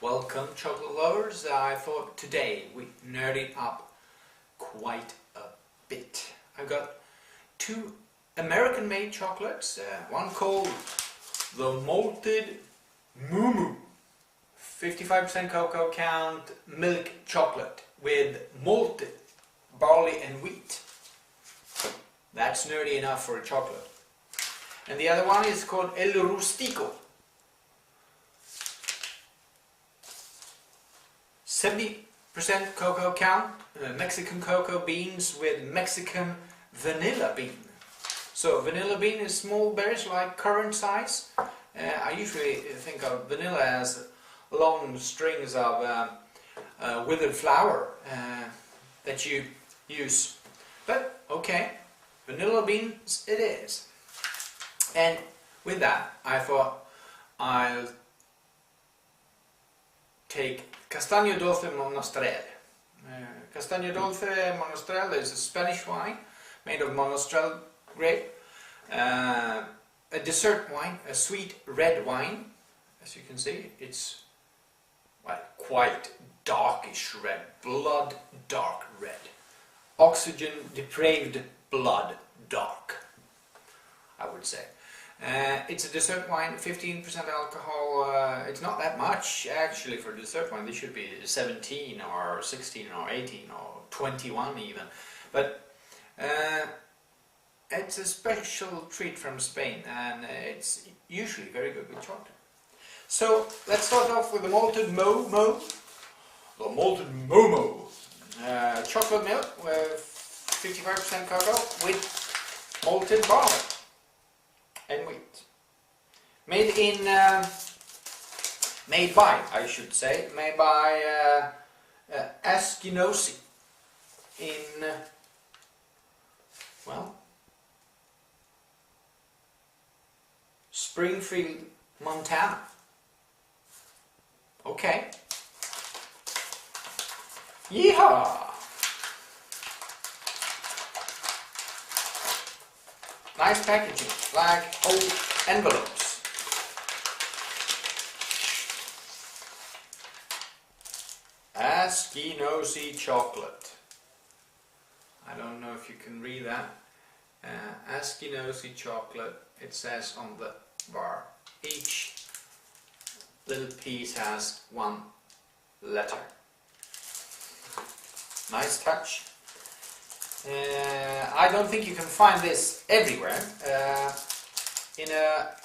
Welcome, chocolate lovers. I thought today we nerd it up quite a bit. I've got two American-made chocolates, one called the Malted Moo Moo, 55% cocoa count milk chocolate with malted barley and wheat. That's nerdy enough for a chocolate. And the other one is called El Rustico, 70% cocoa count, Mexican cocoa beans with Mexican vanilla bean. So vanilla bean is small berries like currant size. I usually think of vanilla as long strings of withered flower that you use. But okay, vanilla beans it is. And with that I thought I'll take Castaño Dulce Monastrell. Castaño Dulce Monastrell is a Spanish wine made of Monastrell grape. A dessert wine, a sweet red wine. As you can see, it's quite darkish red, blood dark red. Oxygen depraved blood dark, I would say. It's a dessert wine, 15% alcohol. It's not that much actually for a dessert wine. This should be 17 or 16 or 18 or 21 even. But it's a special treat from Spain, and it's usually very good with chocolate. So let's start off with the malted Momo. The malted Momo. Chocolate milk with 55% cocoa with malted barley and wheat. Made by Askinosi in, Springfield, Montana. Okay. Yeehaw! Nice packaging, like old envelopes. Askinosi chocolate. I don't know if you can read that. Askinosi chocolate, it says on the bar. Each little piece has one letter. Nice touch. I don't think you can find this everywhere. In a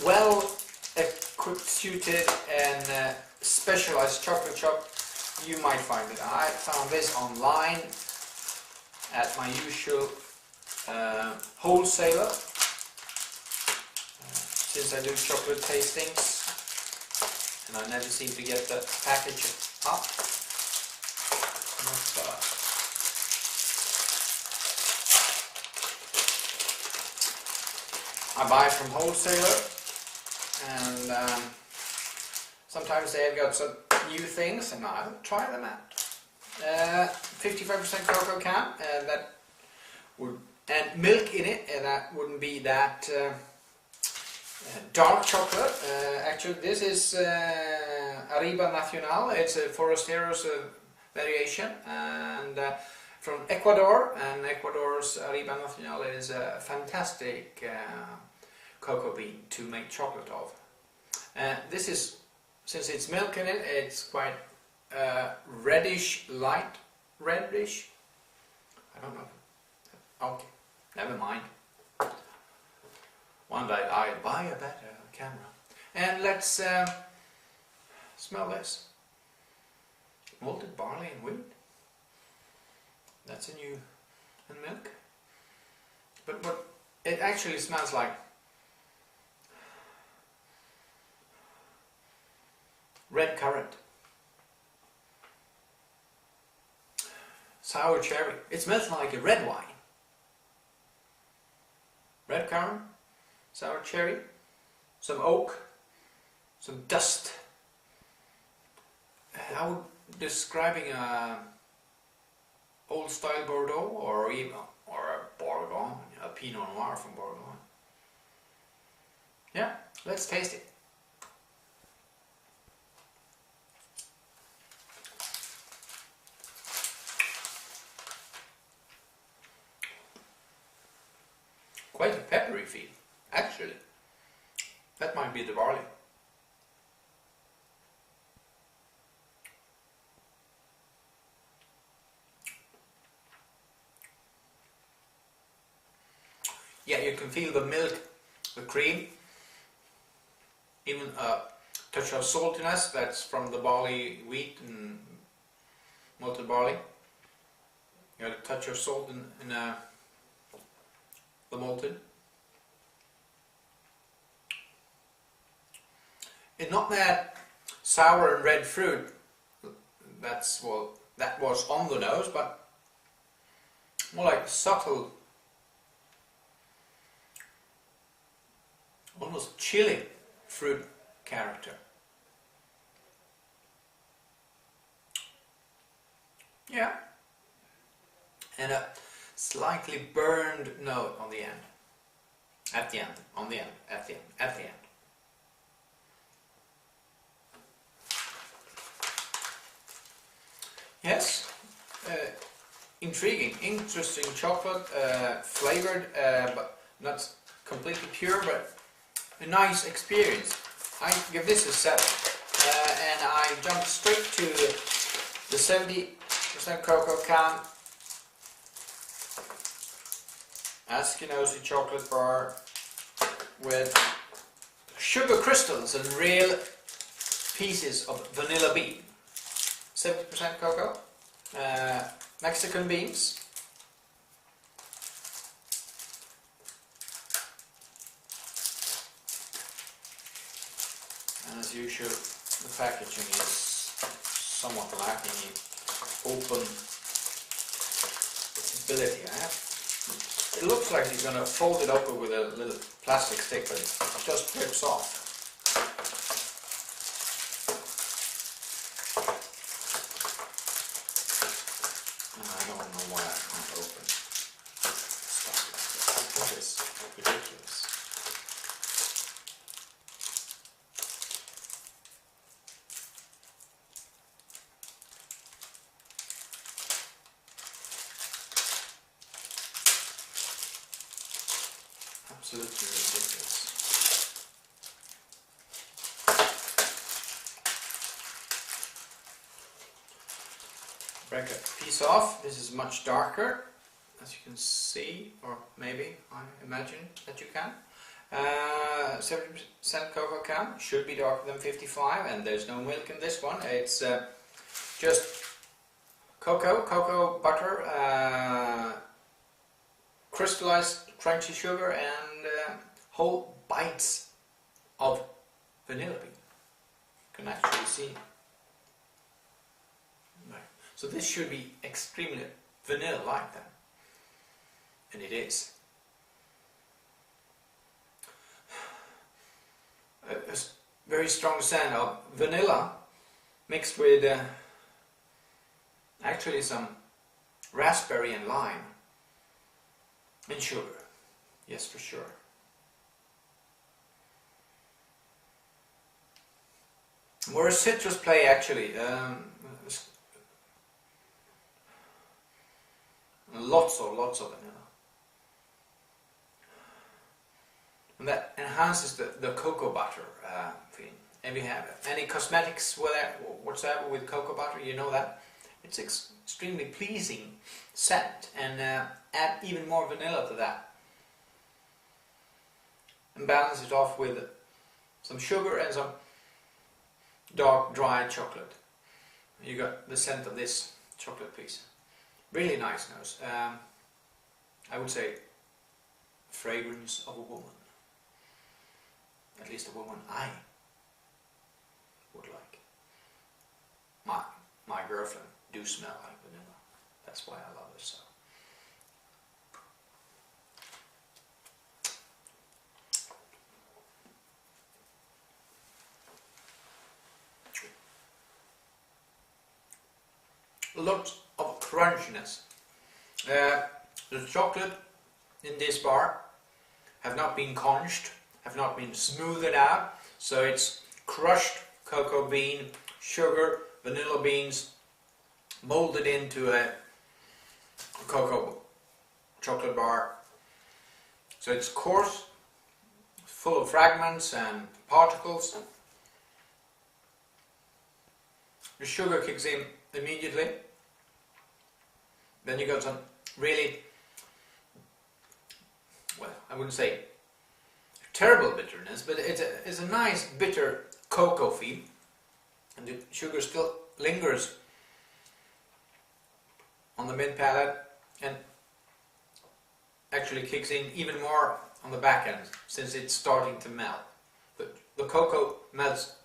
well equipped, suited and specialized chocolate shop, you might find it. I found this online at my usual wholesaler. Since I do chocolate tastings, and I never seem to get the package up. I buy from wholesaler, and sometimes they have got some new things, and I'll try them out. 55% cocoa count, and milk in it, and that wouldn't be that dark chocolate. Actually, this is Arriba Nacional. It's a Forasteros variation, and from Ecuador. And Ecuador's Arriba Nacional is a fantastic cocoa bean to make chocolate of. This is, since it's milk in it, it's quite reddish, light reddish. I don't know. Okay, never mind. One day I'll buy a better camera. And let's smell this. Malted barley and wheat. That's a new, and milk. But what it actually smells like, red currant, sour cherry. It smells like a red wine. Red currant, sour cherry, some oak, some dust. I would describing a old style Bordeaux or a Bourgogne, a Pinot Noir from Bourgogne. Yeah, let's taste it. you feel. Actually, that might be the barley. Yeah, you can feel the milk, the cream, even a touch of saltiness that's from the barley, wheat and malted barley. You got a touch of salt in the malted. It's not that sour and red fruit. That's well, that was on the nose, but more like subtle, almost chilly fruit character. Yeah, and a slightly burned note on the end. At the end, on the end, at the end, at the end. Yes, intriguing, interesting chocolate, flavored, but not completely pure, but a nice experience. I give this a 7, and I jumped straight to the 70% cocoa can Eskimosi chocolate bar with sugar crystals and real pieces of vanilla bean. 70% cocoa, Mexican beans, and as usual the packaging is somewhat lacking in open ability. It looks like you're going to fold it open with a little plastic stick, but it just drips off. I don't know why I can't open stuff like this. This is ridiculous. Absolutely ridiculous. Break a piece off. This is much darker, as you can see, or maybe I imagine that you can. 70% cocoa can, should be darker than 55, and there's no milk in this one. It's just cocoa butter, crystallized crunchy sugar, and whole bites of vanilla bean. You can actually see. Right. So this should be extremely vanilla-like then, and it is. A very strong scent of vanilla mixed with actually some raspberry and lime and sugar. Yes, for sure. More a citrus play actually. Lots of vanilla. And that enhances the cocoa butter feeling. If you have any cosmetics whatsoever with cocoa butter, you know that. It's extremely pleasing scent, and add even more vanilla to that. And balance it off with some sugar and some dark dry chocolate. You got the scent of this chocolate piece. Really nice nose. I would say fragrance of a woman. At least a woman I would like. My girlfriend do smell like vanilla. That's why I love her so. Lots of crunchiness. The chocolate in this bar have not been conched, have not been smoothed out, so it's crushed cocoa bean, sugar, vanilla beans, molded into a cocoa chocolate bar. So it's coarse, full of fragments and particles. The sugar kicks in immediately. Then you got some really, well, I wouldn't say terrible bitterness, but it's a nice bitter cocoa feel, and the sugar still lingers on the mid palate and actually kicks in even more on the back end since it's starting to melt. But the cocoa melts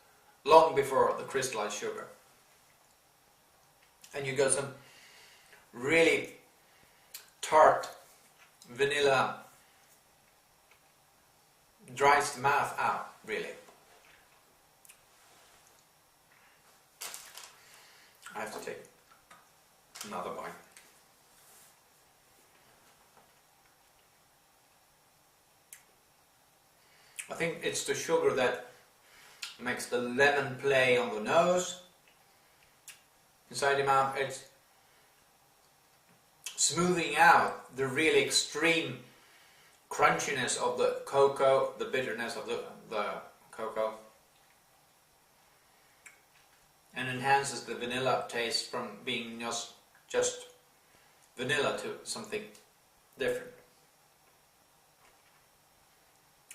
long before the crystallized sugar. And you got some really tart vanilla, dries the mouth out, really. I have to take another bite. I think it's the sugar that makes the lemon play on the nose. Inside the mouth, it's smoothing out the really extreme crunchiness of the cocoa, the bitterness of the cocoa, and enhances the vanilla taste from being just vanilla to something different.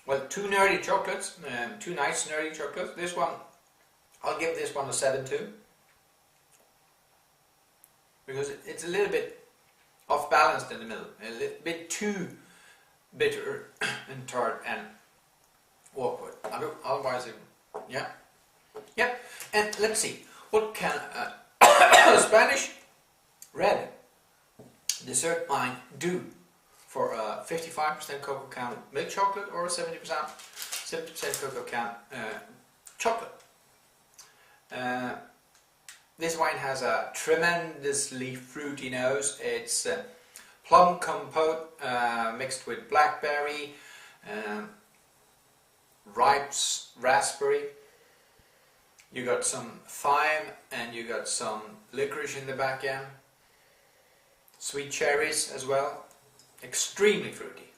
Well, two nerdy chocolates, two nice nerdy chocolates. This one, I'll give this one a 7.2 because it's a little bit off balanced in the middle, a little bit too bitter and tart and awkward. Otherwise, yeah. And let's see, what can a Spanish red dessert wine do for a 55% cocoa count milk chocolate or a 70% cocoa count chocolate? This wine has a tremendously fruity nose. It's plum compote mixed with blackberry, ripe raspberry. You got some thyme and you got some licorice in the back end. Sweet cherries as well. Extremely fruity.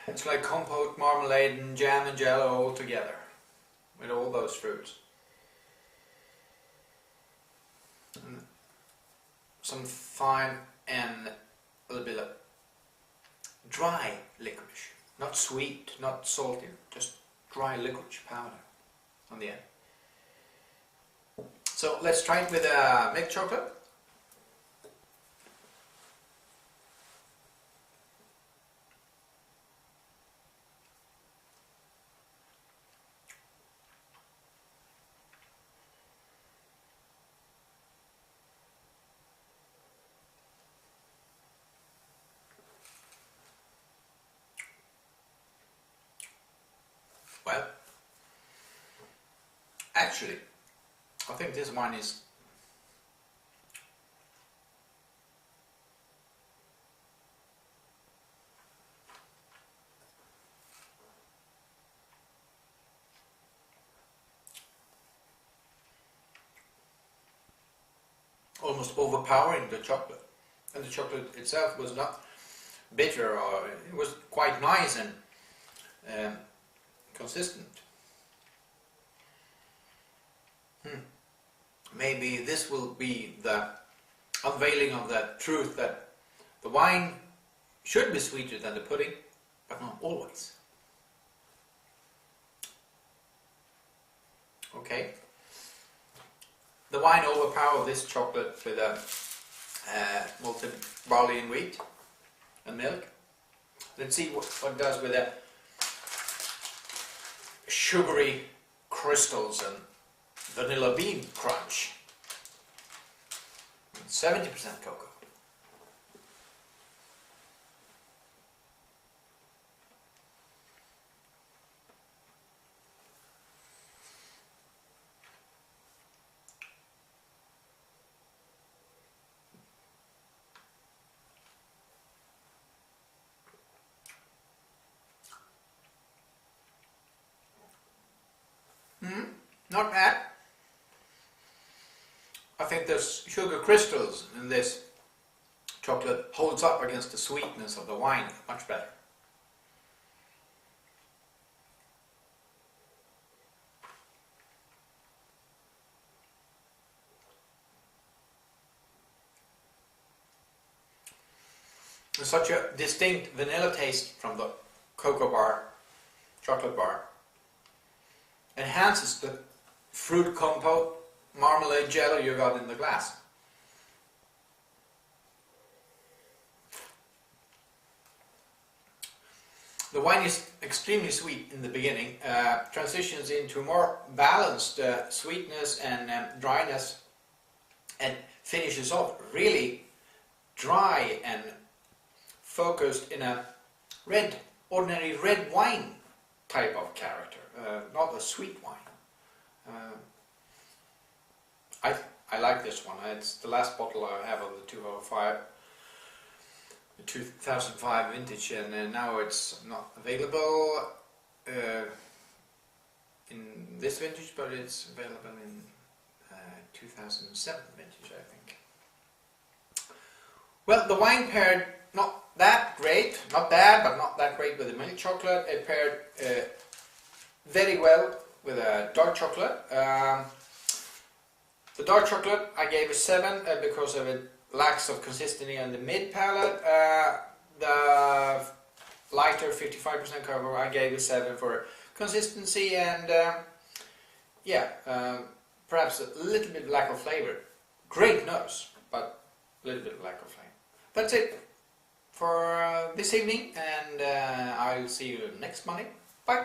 It's like compote, marmalade and jam and jello all together with all those fruits. And some thyme and a little bit of dry licorice. Not sweet, not salty, just dry licorice powder on the end. So let's try it with milk chocolate. Well, actually, I think this wine is almost overpowering the chocolate. And the chocolate itself was not bitter, or it was quite nice and consistent. Maybe this will be the unveiling of that truth that the wine should be sweeter than the pudding, but not always. Okay. The wine overpowered this chocolate with malted barley and wheat and milk. Let's see what it does with the sugary crystals and vanilla bean crunch. 70% cocoa. Not bad. I think the sugar crystals in this chocolate holds up against the sweetness of the wine much better. such a distinct vanilla taste from the cocoa bar, chocolate bar. Enhances the fruit compote, marmalade jelly you got in the glass. The wine is extremely sweet in the beginning, transitions into more balanced sweetness and dryness, and finishes off really dry and focused in a ordinary red wine type of character, not a sweet wine. I like this one. It's the last bottle I have of the 2005 vintage, and now it's not available in this vintage, but it's available in 2007 vintage, I think. Well, the wine paired not that great, not bad, but not that great with the milk chocolate. It paired very well with a dark chocolate. The dark chocolate I gave a 7 because of it lacks of consistency on the mid palate. The lighter 55% cocoa I gave a 7 for consistency and perhaps a little bit lack of flavor. Great nose, but a little bit lack of flavor. That's it for this evening, and I'll see you next Monday. Bye!